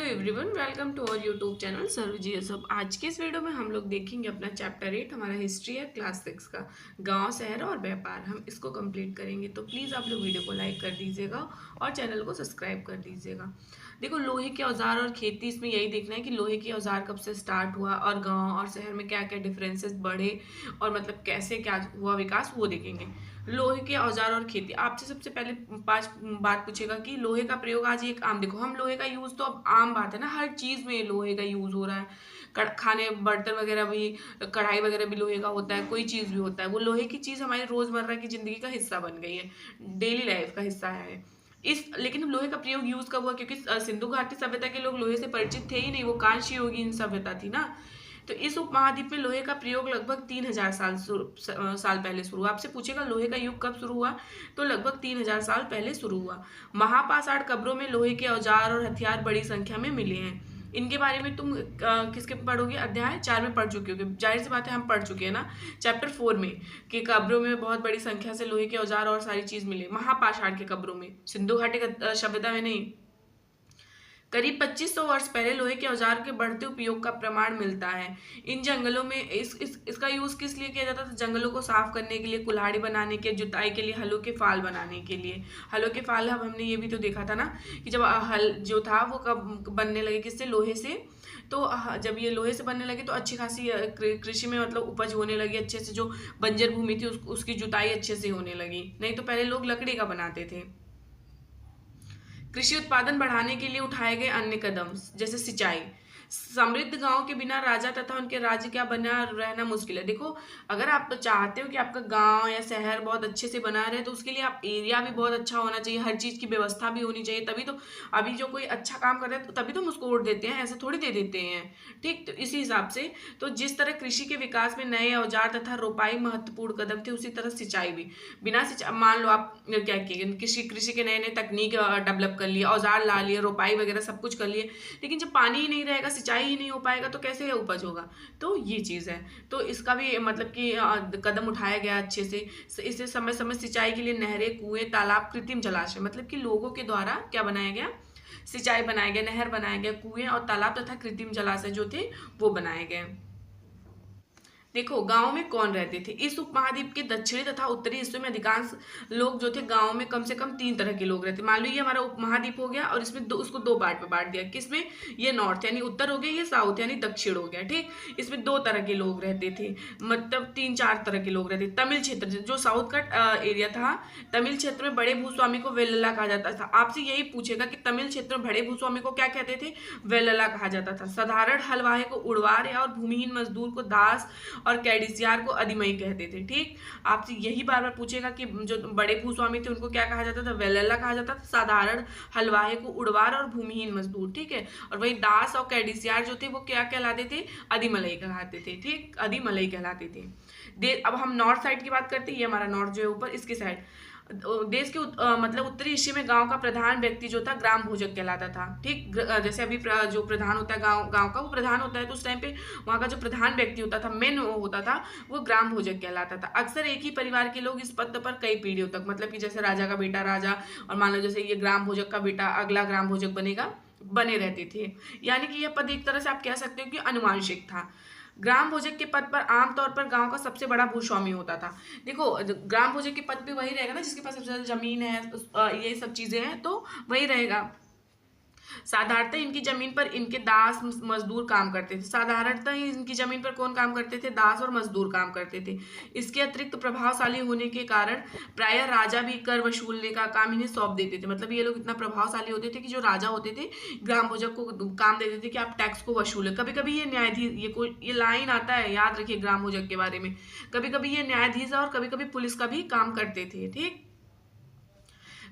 Everyone, welcome to our YouTube channel सर्वजी सब। आज के इस वीडियो में हम लोग देखेंगे अपना चैप्टर 8, हमारा हिस्ट्री है क्लास 6 का, गांव, शहर और व्यापार। हम इसको कंप्लीट करेंगे, तो प्लीज़ आप लोग वीडियो को लाइक कर दीजिएगा और चैनल को सब्सक्राइब कर दीजिएगा। देखो, लोहे के औजार और खेती, इसमें यही देखना है कि लोहे के औजार कब से स्टार्ट हुआ और गाँव और शहर में क्या क्या डिफरेंसेस बढ़े और मतलब कैसे क्या हुआ विकास, वो देखेंगे। लोहे के औजार और खेती, आपसे सबसे पहले पांच बात पूछेगा कि लोहे का प्रयोग आज एक आम, देखो हम लोहे का यूज तो अब आम बात है ना, हर चीज में लोहे का यूज हो रहा है। खाने बर्तन वगैरह भी, कढ़ाई वगैरह भी लोहे का होता है, कोई चीज भी होता है, वो लोहे की चीज हमारी रोजमर्रा की जिंदगी का हिस्सा बन गई है, डेली लाइफ का हिस्सा है। लेकिन लोहे का प्रयोग यूज कब हुआ? क्योंकि सिंधु घाटी सभ्यता के लोग लोहे से परिचित थे ही नहीं, वो कांस्य युगीन सभ्यता थी ना। तो इस उपमहाद्वीप में लोहे का प्रयोग लगभग 3000 साल पहले शुरू हुआ। आपसे पूछेगा लोहे का युग कब शुरू हुआ, तो लगभग 3000 साल पहले शुरू हुआ। महापाषाण कब्रों में लोहे के औजार और हथियार बड़ी संख्या में मिले हैं। इनके बारे में तुम किसके पढ़ोगे? अध्याय 4 में पढ़ चुके हो, जाहिर सी बात है हम पढ़ चुके हैं ना चैप्टर 4 में, कि कब्रों में बहुत बड़ी संख्या से लोहे के औजार और सारी चीज मिले, महापाषाण के कब्रों में, सिंधु घाटी सभ्यता में नहीं। करीब 2500 वर्ष पहले लोहे के औजार के बढ़ते उपयोग का प्रमाण मिलता है। इन जंगलों में इसका यूज किस लिए किया जाता था? जंगलों को साफ करने के लिए, कुल्हाड़ी बनाने के, जुताई के लिए, हलों के फाल बनाने के लिए। हलों के फाल अब हमने ये भी तो देखा था ना कि जब हल जो था वो कब बनने लगे, किससे? लोहे से। तो जब ये लोहे से बनने लगे तो अच्छी खासी कृषि में मतलब उपज होने लगी अच्छे से, जो बंजर भूमि थी उसकी जुताई अच्छे से होने लगी। नहीं तो पहले लोग लकड़ी का बनाते थे। कृषि उत्पादन बढ़ाने के लिए उठाए गए अन्य कदम, जैसे सिंचाई। समृद्ध गांव के बिना राजा तथा उनके राज्य क्या बना रहना मुश्किल है। देखो, अगर आप तो चाहते हो कि आपका गांव या शहर बहुत अच्छे से बना रहे, तो उसके लिए आप एरिया भी बहुत अच्छा होना चाहिए, हर चीज की व्यवस्था भी होनी चाहिए, तभी तो अभी जो कोई अच्छा काम कर रहे हैं तभी तो हम उसको वोट देते हैं, ऐसे थोड़ी दे देते हैं। ठीक, तो इसी हिसाब से तो जिस तरह कृषि के विकास में नए औजार तथा रोपाई महत्वपूर्ण कदम थे, उसी तरह सिंचाई भी। बिना सिंचाई, मान लो आप क्या किए, कृषि के नए नए तकनीक डेवलप कर लिए, औजार ला लिए, रोपाई वगैरह सब कुछ कर लिए, लेकिन जब पानी ही नहीं रहेगा, सिंचाई ही नहीं हो पाएगा, तो कैसे उपज होगा? तो ये चीज है। तो इसका भी मतलब कि कदम उठाया गया अच्छे से। इसे समय समय सिंचाई के लिए नहरें, कुएं, तालाब, कृत्रिम जलाशय, मतलब कि लोगों के द्वारा क्या बनाया गया? सिंचाई बनाया गया, नहर बनाया गया, कुएं और तालाब तथा कृत्रिम जलाशय जो थे वो बनाए गए। देखो, गांव में कौन रहते थे? इस उपमहाद्वीप के दक्षिणी तथा उत्तरी हिस्सों में अधिकांश लोग जो थे, गांव में कम से कम 3 तरह के लोग रहते। मान लो ये हमारा उपमहाद्वीप हो गया और इसमें उसको 2 पार्ट में बांट दिया। किसमें? ये नॉर्थ यानी उत्तर हो गया, ये साउथ यानी दक्षिण हो गया। ठीक, इसमें 2 तरह के लोग रहते थे, मतलब 3-4 तरह के लोग रहते। तमिल क्षेत्र जो साउथ का एरिया था, तमिल क्षेत्र में बड़े भूस्वामी को वेल्लला कहा जाता था। आपसे यही पूछेगा कि तमिल क्षेत्र में बड़े भूस्वामी को क्या कहते थे? वेल्लला कहा जाता था। साधारण हलवाहे को उड़वार और भूमिहीन मजदूर को दास और कैडिसियार को अधिमई कहते थे। ठीक, आपसे यही बार बार पूछेगा कि जो बड़े भूस्वामी थे उनको क्या कहा जाता था? वेल्लला कहा जाता था। साधारण हलवाहे को उड़वार और भूमिहीन मजदूर, ठीक है। और वही दास और कैडिसियार जो थे वो क्या कहलाते थे? अधिमलई कहलाते थे। ठीक, अधिमलई कहलाते थे। अब हम नॉर्थ साइड की बात करते हैं, ये हमारा नॉर्थ जो है ऊपर, इसकी साइड देश के मतलब उत्तरी हिस्से में गांव का प्रधान व्यक्ति जो था ग्राम भोजक कहलाता था। ठीक, जैसे अभी जो प्रधान होता है गांव का, वो प्रधान होता है, तो उस टाइम पे वहां का जो प्रधान व्यक्ति होता था, मेन होता था, वो ग्राम भोजक कहलाता था। अक्सर एक ही परिवार के लोग इस पद पर कई पीढ़ियों तक, मतलब कि जैसे राजा का बेटा राजा, और मान लो जैसे ये ग्राम भोजक का बेटा अगला ग्राम भोजक बनेगा, बने रहते थे। यानी कि यह पद एक तरह से आप कह सकते हो कि अनुवांशिक था। ग्राम भोजक के पद पर आमतौर पर गांव का सबसे बड़ा भूस्वामी होता था। देखो, ग्राम भोजक के पद पे वही रहेगा ना जिसके पास सबसे ज्यादा जमीन है, ये सब चीजें हैं, तो वही रहेगा। साधारणतः इनकी जमीन पर इनके दास मजदूर काम करते थे। साधारणतः इनकी जमीन पर कौन काम करते थे? दास और मजदूर काम करते थे। इसके अतिरिक्त प्रभावशाली होने के कारण प्रायः राजा भी कर वसूलने का काम इन्हें सौंप देते थे। मतलब ये लोग इतना प्रभावशाली होते थे कि जो राजा होते थे ग्राम भोजक को काम देते थे कि आप टैक्स को वसूले। कभी कभी ये न्यायाधीश, ये लाइन आता है, याद रखिए ग्राम भोजक के बारे में, कभी कभी ये न्यायाधीश और कभी कभी पुलिस का भी काम करते थे। ठीक,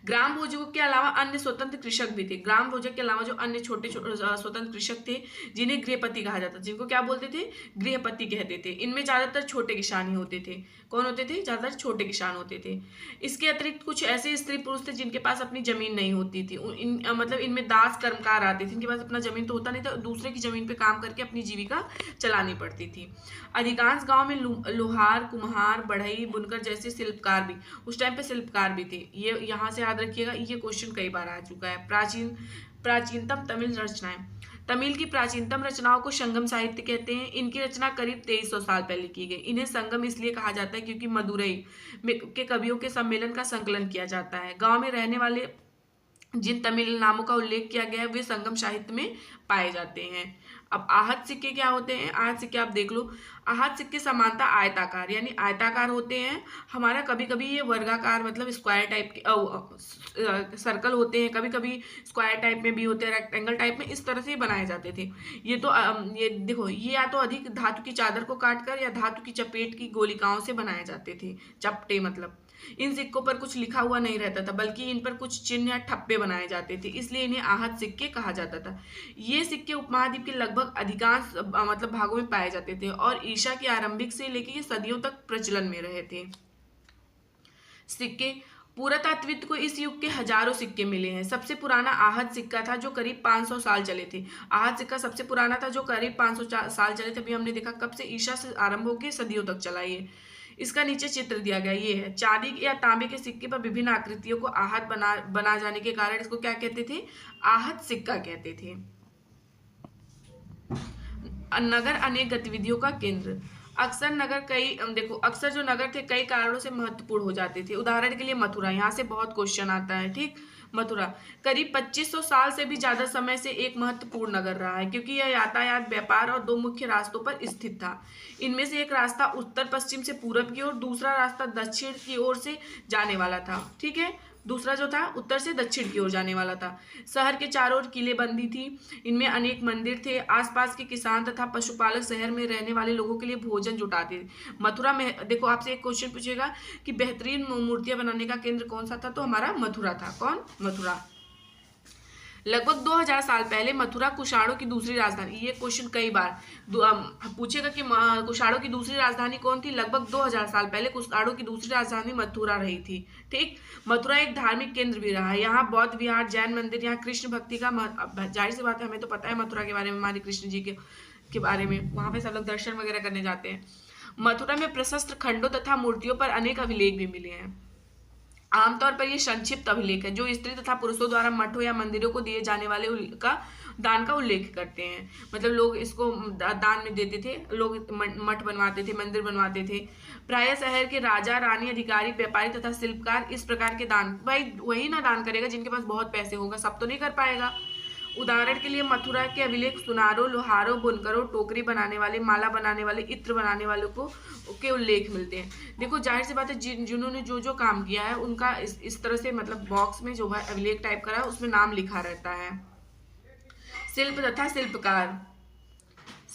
ग्राम भोजकों के अलावा अन्य स्वतंत्र कृषक भी थे। ग्राम भोजक के अलावा जो अन्य छोटे स्वतंत्र कृषक थे, जिन्हें गृहपति कहा जाता था, जिनको क्या बोलते थे? गृहपति कहते थे। इनमें ज्यादातर छोटे किसान ही होते थे। कौन होते थे? ज्यादातर छोटे किसान होते थे। इसके अतिरिक्त कुछ ऐसे स्त्री पुरुष थे जिनके पास अपनी जमीन नहीं होती थी। मतलब इनमें दास कर्मकार आते थे, इनके पास अपना जमीन तो होता नहीं था, दूसरे की जमीन पे काम करके अपनी जीविका चलानी पड़ती थी। अधिकांश गांव में लोहार, कुम्हार, बढ़ई, बुनकर जैसे शिल्पकार भी, उस टाइम पे शिल्पकार भी थे। ये यहाँ से याद रखिएगा, ये क्वेश्चन कई बार आ चुका है। प्राचीनतम तमिल रचनाएं। तमिल की प्राचीनतम रचनाओं को संगम साहित्य कहते हैं। इनकी रचना करीब 2300 साल पहले की गई। इन्हें संगम इसलिए कहा जाता है क्योंकि मदुरई के कवियों के सम्मेलन का संकलन किया जाता है। गांव में रहने वाले जिन तमिल नामों का उल्लेख किया गया है वे संगम साहित्य में पाए जाते हैं। अब आहत सिक्के क्या होते हैं? आहत सिक्के आप देख लो। आहत सिक्के समानता आयताकार यानी आयताकार होते हैं। हमारा कभी कभी ये वर्गाकार मतलब स्क्वायर टाइप के सर्कल होते हैं, कभी कभी स्क्वायर टाइप में भी होते हैं, रेक्टेंगल टाइप में, इस तरह से बनाए जाते थे। ये तो ये देखो, ये या तो अधिक धातु की चादर को काटकर या धातु की चपेट की गोलिकाओं से बनाए जाते थे। चपटे मतलब इन सिक्कों पर कुछ लिखा हुआ नहीं रहता था, बल्कि इन पर कुछ चिन्ह या ठप्पे बनाए जाते थे, इसलिए इन्हें आहत सिक्के कहा जाता था। ये सिक्के उपमहाद्वीप के लगभग अधिकांश मतलब भागों में पाए जाते थे और ईसा की आरंभिक से लेकर ये सदियों तक प्रचलन में रहे थे। सिक्के पुरातत्वविद को इस युग के हजारों सिक्के मिले हैं। सबसे पुराना आहत सिक्का था जो करीब 500 साल चले थे। आहत सिक्का सबसे पुराना था जो करीब 500 साल चले थे। अभी हमने देखा कब से, ईसा से आरंभ होकर सदियों तक चला ये। इसका नीचे चित्र दिया गया, ये है चांदी या तांबे के सिक्के पर विभिन्न आकृतियों को आहत बना जाने के कारण इसको क्या कहते थे? आहत सिक्का कहते थे। नगर अनेक गतिविधियों का केंद्र। अक्सर जो नगर थे कई कारणों से महत्वपूर्ण हो जाते थे। उदाहरण के लिए मथुरा, यहाँ से बहुत क्वेश्चन आता है, ठीक। मथुरा करीब 2500 साल से भी ज्यादा समय से एक महत्वपूर्ण नगर रहा है, क्योंकि यह यातायात, व्यापार और दो मुख्य रास्तों पर स्थित था। इनमें से एक रास्ता उत्तर पश्चिम से पूरब की ओर, दूसरा रास्ता दक्षिण की ओर से जाने वाला था, ठीक है। दूसरा जो था उत्तर से दक्षिण की ओर जाने वाला था। शहर के चारों ओर किलेबंदी थी। इनमें अनेक मंदिर थे। आसपास के किसान तथा पशुपालक शहर में रहने वाले लोगों के लिए भोजन जुटाते थे। मथुरा में देखो, आपसे एक क्वेश्चन पूछेगा कि बेहतरीन मूर्तियां बनाने का केंद्र कौन सा था, तो हमारा मथुरा था। कौन? मथुरा। लगभग 2000 साल पहले मथुरा कुषाणों की दूसरी राजधानी, ये क्वेश्चन कई बार पूछेगा कि कुषाणों की दूसरी राजधानी कौन थी। लगभग 2000 साल पहले कुषाणों की दूसरी राजधानी मथुरा रही थी, ठीक। मथुरा एक धार्मिक केंद्र भी रहा है। यहाँ बौद्ध विहार, जैन मंदिर, यहाँ कृष्ण भक्ति का जाहिर सी बात है, हमें तो पता है मथुरा के बारे में, हमारे कृष्ण जी के बारे में, वहाँ पे सब लोग दर्शन वगैरह करने जाते हैं। मथुरा में प्रशस्त खंडों तथा मूर्तियों पर अनेक अभिलेख भी मिले हैं। आमतौर पर यह संक्षिप्त अभिलेख है जो स्त्री तथा पुरुषों द्वारा मठों या मंदिरों को दिए जाने वाले दान का उल्लेख करते हैं। मतलब लोग इसको दान में देते थे, लोग मठ बनवाते थे, मंदिर बनवाते थे। प्रायः शहर के राजा, रानी, अधिकारी, व्यापारी तथा शिल्पकार इस प्रकार के दान, भाई वही ना दान करेगा जिनके पास बहुत पैसे होगा, सब तो नहीं कर पाएगा। उदाहरण के लिए मथुरा के अभिलेख सुनारों, लोहारों, बुनकरों, टोकरी बनाने वाले, माला बनाने वाले, इत्र बनाने वालों को के उल्लेख मिलते हैं। देखो जाहिर सी बात है, जिन्होंने जो जो काम किया है उनका इस तरह से मतलब बॉक्स में जो है अभिलेख टाइप करा है उसमें नाम लिखा रहता है। शिल्प तथा शिल्पकार।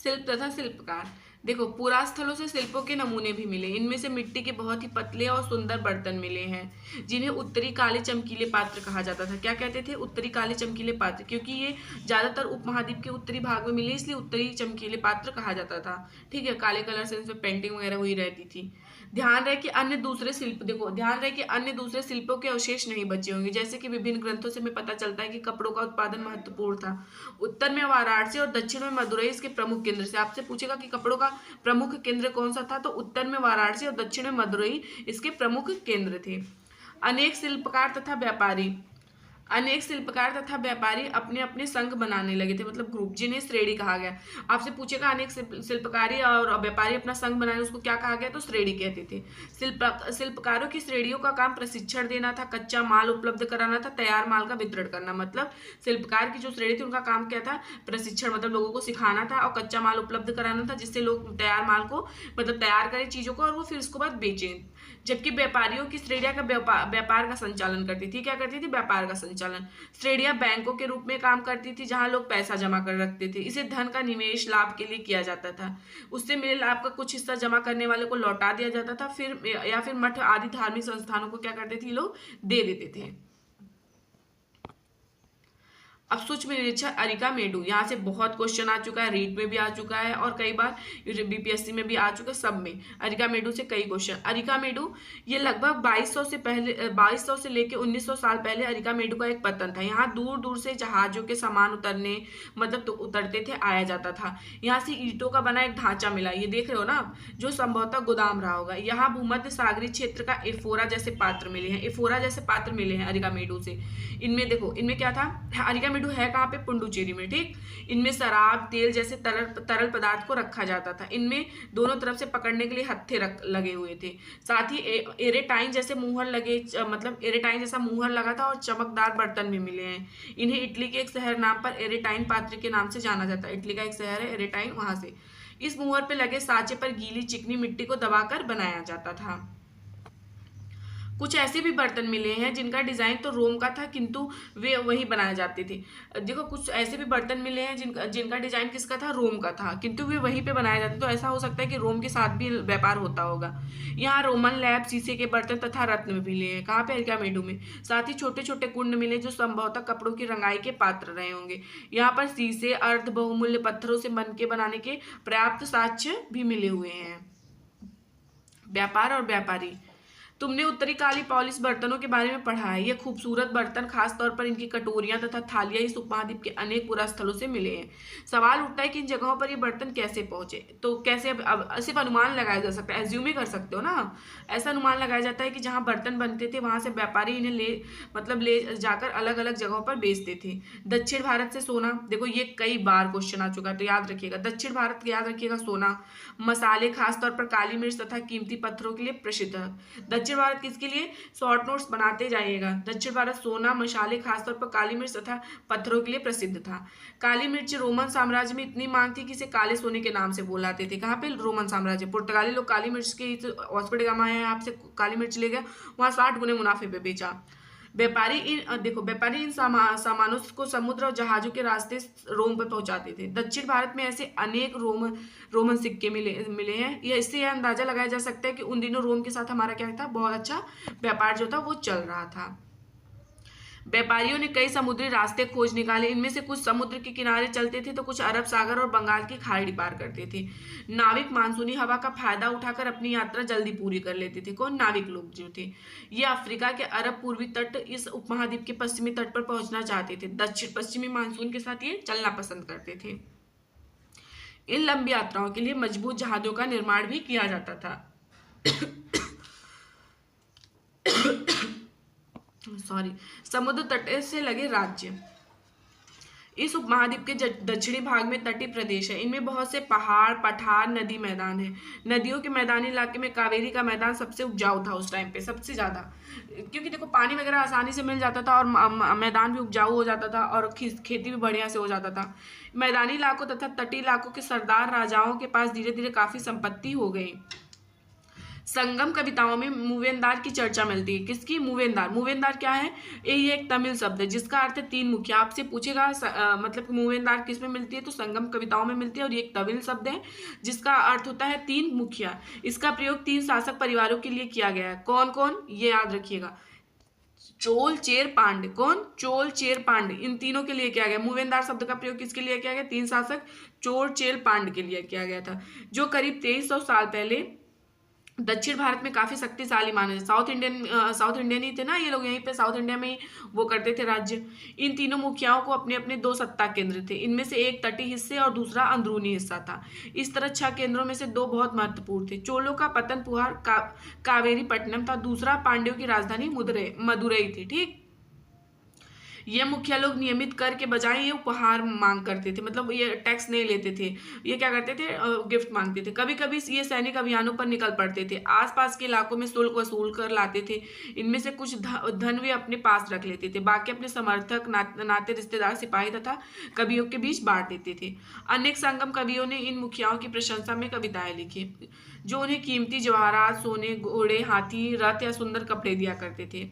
शिल्प तथा शिल्पकार देखो, पुरास्थलों से शिल्पों के नमूने भी मिले। इनमें से मिट्टी के बहुत ही पतले और सुंदर बर्तन मिले हैं जिन्हें उत्तरी काले चमकीले पात्र कहा जाता था। क्या कहते थे? उत्तरी काले चमकीले पात्र, क्योंकि ये ज्यादातर उपमहाद्वीप के उत्तरी भाग में मिले, इसलिए उत्तरी चमकीले पात्र कहा जाता था, ठीक है। काले कलर से इसमें पेंटिंग वगैरह हुई रहती थी। ध्यान रहे कि अन्य दूसरे शिल्प, देखो ध्यान रहे कि अन्य दूसरे शिल्पों के अवशेष नहीं बचे होंगे। जैसे कि विभिन्न ग्रंथों से हमें पता चलता है कि कपड़ों का उत्पादन महत्वपूर्ण था। उत्तर में वाराणसी और दक्षिण में मदुरई इसके प्रमुख केंद्र से। आपसे पूछेगा कि कपड़ों का प्रमुख केंद्र कौन सा था, तो उत्तर में वाराणसी और दक्षिण में मदुरई इसके प्रमुख केंद्र थे। अनेक शिल्पकार तथा व्यापारी अपने अपने संघ बनाने लगे थे, मतलब ग्रुप, जिन्हें श्रेणी कहा गया। आपसे पूछेगा अनेक शिल्पकारी और व्यापारी अपना संघ बनाने, उसको क्या कहा गया, तो श्रेणी कहते थे। शिल्पकारों की श्रेणियों का काम प्रशिक्षण देना था, कच्चा माल उपलब्ध कराना था, तैयार माल का वितरण करना। मतलब शिल्पकार की जो श्रेणी थी उनका काम क्या था? प्रशिक्षण, मतलब लोगों को सिखाना था, और कच्चा माल उपलब्ध कराना था जिससे लोग तैयार माल को मतलब तैयार करें चीजों को और वो फिर उसके बाद बेचें। जबकि व्यापारियों की श्रेणियां का व्यापार का संचालन करती थी। क्या करती थी? व्यापार का संचालन। श्रेणियां बैंकों के रूप में काम करती थी जहां लोग पैसा जमा कर रखते थे। इसे धन का निवेश लाभ के लिए किया जाता था। उससे मिले लाभ का कुछ हिस्सा जमा करने वाले को लौटा दिया जाता था, फिर मठ आदि धार्मिक संस्थानों को क्या करते थे लोग? दे देते थे। अब सूक्ष्म निरीक्षक अरिकामेडू, यहाँ से बहुत क्वेश्चन आ चुका है, रीट में भी आ चुका है और कई बार बीपीएससी में भी आ चुका है, सब में अरिकामेडू से कई क्वेश्चन। अरिकामेडू ये लगभग 2200 से लेके 1900 साल पहले अरिकामेडू का एक पतन था। यहाँ दूर दूर से जहाजों के सामान उतरने मतलब तो उतरते थे, आया जाता था। यहाँ से ईंटों का बना एक ढांचा मिला, ये देख रहे हो ना, जो संभवतः गोदाम रहा होगा। यहाँ भूमध्य सागरीय क्षेत्र का एफोरा जैसे पात्र मिले हैं, अरिकामेडू से। इनमें देखो, इनमें क्या था? अरिकामेडू एरिकामेडू है कहाँ पे? पुडुचेरी में, ठीक। इनमें शराब, तेल जैसे तरल पदार्थ को रखा जाता था। इनमें दोनों तरफ से पकड़ने के लिए हत्थे लगे हुए थे। साथ ही एरेटाइन जैसे मुहर लगे, मतलब एरेटाइन जैसा मुहर लगा था, और चमकदार बर्तन भी मिले हैं। इन्हें इटली के एक शहर नाम पर एरेटाइन पात्र के नाम से जाना जाता है। इटली का एक शहर है एरेटाइन, वहां से इस मुहर पे लगे साँचे पर गीली चिकनी मिट्टी को दबाकर बनाया जाता था। कुछ ऐसे भी बर्तन मिले हैं जिनका डिजाइन तो रोम का था, किंतु वे वही बनाए जाते थे। देखो, कुछ ऐसे भी बर्तन मिले हैं जिनका डिजाइन किसका था? रोम का था, किंतु वे वहीं पे बनाए जाते। तो ऐसा हो सकता है कि रोम के साथ भी व्यापार होता होगा। यहाँ रोमन लैब, शीशे के बर्तन तथा रत्न मिले हैं। कहाँ पे? एरिकामेडू में। साथ ही छोटे छोटे कुंड मिले जो संभवतः कपड़ों की रंगाई के पात्र रहे होंगे। यहाँ पर शीशे, अर्ध बहुमूल्य पत्थरों से बन के बनाने के पर्याप्त साक्ष्य भी मिले हुए हैं। व्यापार और व्यापारी। तुमने उत्तरी काली पॉलिश बर्तनों के बारे में पढ़ा है। ये खूबसूरत बर्तन, खासतौर पर इनकी कटोरियां तथा थालियां, इस उपमहाद्वीप के अनेक पुरा स्थलों से मिले हैं। सवाल उठता है कि इन जगहों पर ये बर्तन कैसे पहुंचे। तो कैसे? अब सिर्फ अनुमान लगाया जा सकता है, एज्यूम ही कर सकते हो ना। ऐसा अनुमान लगाया जाता है कि जहाँ बर्तन बनते थे वहां से व्यापारी इन्हें ले जाकर अलग अलग जगहों पर बेचते थे। दक्षिण भारत से सोना। देखो, ये कई बार क्वेश्चन आ चुका है, तो याद रखिएगा। दक्षिण भारत याद रखिएगा, सोना, मसाले, खासतौर पर काली मिर्च तथा कीमती पत्थरों के लिए प्रसिद्ध है। दक्षिण भारत किसके लिए? शॉर्ट नोट्स बनाते जाइएगा। दक्षिण भारत सोना, मसाले, खासतौर पर काली मिर्च तथा पत्थरों के लिए प्रसिद्ध था। काली मिर्च रोमन साम्राज्य में इतनी मांग थी कि इसे काले सोने के नाम से बुलाते थे। कहाँ पे? रोमन साम्राज्य। पुर्तगाली लोग काली मिर्च के वास्को डी गामा है, आपसे काली मिर्च ले गया, वहां 60 गुने मुनाफे पे बेचा। व्यापारी इन सामानों को समुद्र और जहाजों के रास्ते रोम पर पहुंचाते थे। दक्षिण भारत में ऐसे अनेक रोमन सिक्के मिले हैं। इससे यह अंदाजा लगाया जा सकता है कि उन दिनों रोम के साथ हमारा क्या था? बहुत अच्छा व्यापार जो था वो चल रहा था। व्यापारियों ने कई समुद्री रास्ते खोज निकाले। इनमें से कुछ समुद्र के किनारे चलते थे, तो कुछ अरब सागर और बंगाल की खाड़ी पार करते थे। नाविक मानसूनी हवा का फायदा उठाकर अपनी यात्रा जल्दी पूरी कर लेते थे। कौन? नाविक लोग जो थे। ये अफ्रीका के अरब पूर्वी तट, इस उपमहाद्वीप के पश्चिमी तट पर पहुंचना चाहते थे। दक्षिण पश्चिमी मानसून के साथ ये चलना पसंद करते थे। इन लंबी यात्राओं के लिए मजबूत जहाजों का निर्माण भी किया जाता था। सॉरी। समुद्र तट से लगे राज्य। इस उपमहाद्वीप के दक्षिणी भाग में तटीय प्रदेश है। इनमें बहुत से पहाड़, पठार, नदी मैदान है। नदियों के मैदानी इलाके में कावेरी का मैदान सबसे उपजाऊ था उस टाइम पे, सबसे ज्यादा, क्योंकि देखो पानी वगैरह आसानी से मिल जाता था और मैदान भी उपजाऊ हो जाता था और खेती भी बढ़िया से हो जाता था। मैदानी इलाकों तथा तटीय इलाकों के सरदार राजाओं के पास धीरे धीरे काफी संपत्ति हो गई। संगम कविताओं में मूवेंदार की चर्चा मिलती है। किसकी? मूवेंदार। मूवेंदार क्या है? ये एक तमिल शब्द है जिसका अर्थ है तीन मुखिया। आपसे पूछेगा मतलब मूवेंदार किस में मिलती है, तो संगम कविताओं में मिलती है, और ये एक तमिल शब्द है जिसका अर्थ होता है तीन मुखिया। इसका प्रयोग 3 शासक परिवारों के लिए किया गया है। कौन कौन? ये याद रखिएगा। चोल, चेर, पांड्य। कौन? चोल, चेर, पांड्य, इन तीनों के लिए किया गया। मूवेंदार शब्द का प्रयोग किसके लिए किया गया? 3 शासक चोल, चेर, पांड्य के लिए किया गया था, जो करीब 2300 साल पहले दक्षिण भारत में काफी शक्तिशाली माने। साउथ इंडियन ही थे ना ये लोग, यहीं पे साउथ इंडिया में ही वो करते थे राज्य। इन तीनों मुखियाओं को अपने अपने 2 सत्ता केंद्र थे। इनमें से एक तटीय हिस्से और दूसरा अंदरूनी हिस्सा था। इस तरह 6 केंद्रों में से 2 बहुत महत्वपूर्ण थे। चोलों का पतनपुहार कावेरी पट्टनम था, दूसरा पांड्यों की राजधानी मदुरई थी। ठीक। ये मुखिया लोग नियमित कर के बजाय ये उपहार मांग करते थे, मतलब ये टैक्स नहीं लेते थे। ये क्या करते थे? गिफ्ट मांगते थे। कभी कभी ये सैनिक अभियानों पर निकल पड़ते थे। आसपास के इलाकों में शुल्क वसूल कर लाते थे। इनमें से कुछ धन वे अपने पास रख लेते थे, बाकी अपने समर्थक, नाते रिश्तेदार, सिपाही तथा कवियों के बीच बांट देते थे। अनेक संगम कवियों ने इन मुखियाओं की प्रशंसा में कविताएं लिखी, जो उन्हें कीमती जवाहरात, सोने, घोड़े, हाथी, रथ या सुंदर कपड़े दिया करते थे।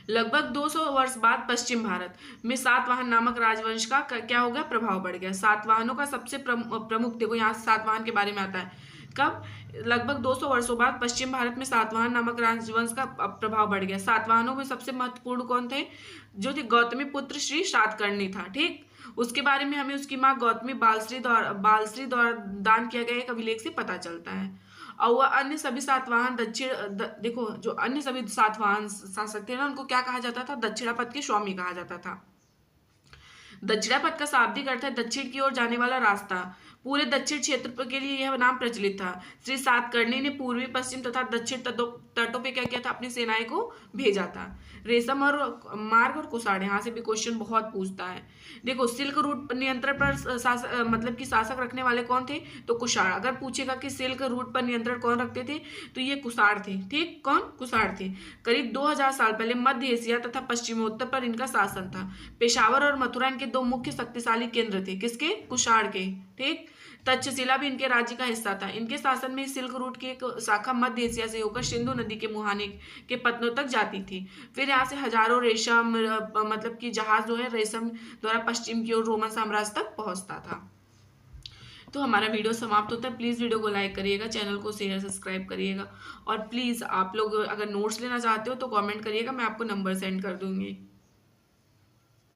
लगभग 200 वर्ष बाद पश्चिम भारत में सातवाहन नामक राजवंश का क्या हो गया? प्रभाव बढ़ गया। सातवाहनों का सबसे प्रमुख, देखो यहाँ सातवाहन के बारे में आता है। कब? लगभग 200 वर्षों बाद पश्चिम भारत में सातवाहन नामक राजवंश का प्रभाव बढ़ गया। सातवाहनों में सबसे महत्वपूर्ण कौन थे? जो थे गौतमी पुत्र श्री सातकर्णी था। ठीक। उसके बारे में हमें उसकी माँ गौतमी बालश्री द्वारा दान किया गया एक अभिलेख से पता चलता है। और वह अन्य सभी सातवाहन देखो जो अन्य सभी सातवाहन शासक थे ना, उनको क्या कहा जाता था? दक्षिणापथ के स्वामी कहा जाता था। दक्षिणापथ का शाब्दिक अर्थ है दक्षिण की ओर जाने वाला रास्ता। पूरे दक्षिण क्षेत्र के लिए यह नाम प्रचलित था। श्री सातकर्णी ने पूर्वी, पश्चिम तथा दक्षिण तटों पे क्या किया था, अपनी सेनाएं को भेजा था। रेशम और मार्ग और कुषाण, यहाँ से भी क्वेश्चन बहुत पूछता है। देखो सिल्क रूट नियंत्रण पर मतलब कि शासक रखने वाले कौन थे, तो कुषाण। अगर पूछेगा कि सिल्क रूट पर नियंत्रण कौन रखते थे, तो ये कुषाण थे। ठीक, कौन, कुषाण थे। करीब 2000 साल पहले मध्य एशिया तथा पश्चिमोत्तर पर इनका शासन था। पेशावर और मथुरा इनके दो मुख्य शक्तिशाली केंद्र थे, किसके, कुषाण के। ठीक, तक्षशिला भी इनके राज्य का हिस्सा था। इनके शासन में सिल्क रूट की एक शाखा मध्य एशिया से होकर सिंधु नदी के मुहाने के पत्तनों तक जाती थी। फिर यहाँ से हजारों रेशम मतलब कि जहाज जो है रेशम द्वारा पश्चिम की ओर रोमन साम्राज्य तक पहुंचता था। तो हमारा वीडियो समाप्त होता है। प्लीज़ वीडियो को लाइक करिएगा, चैनल को शेयर सब्सक्राइब करिएगा, और प्लीज़ आप लोग अगर नोट्स लेना चाहते हो तो कमेंट करिएगा, मैं आपको नंबर सेंड कर दूंगी।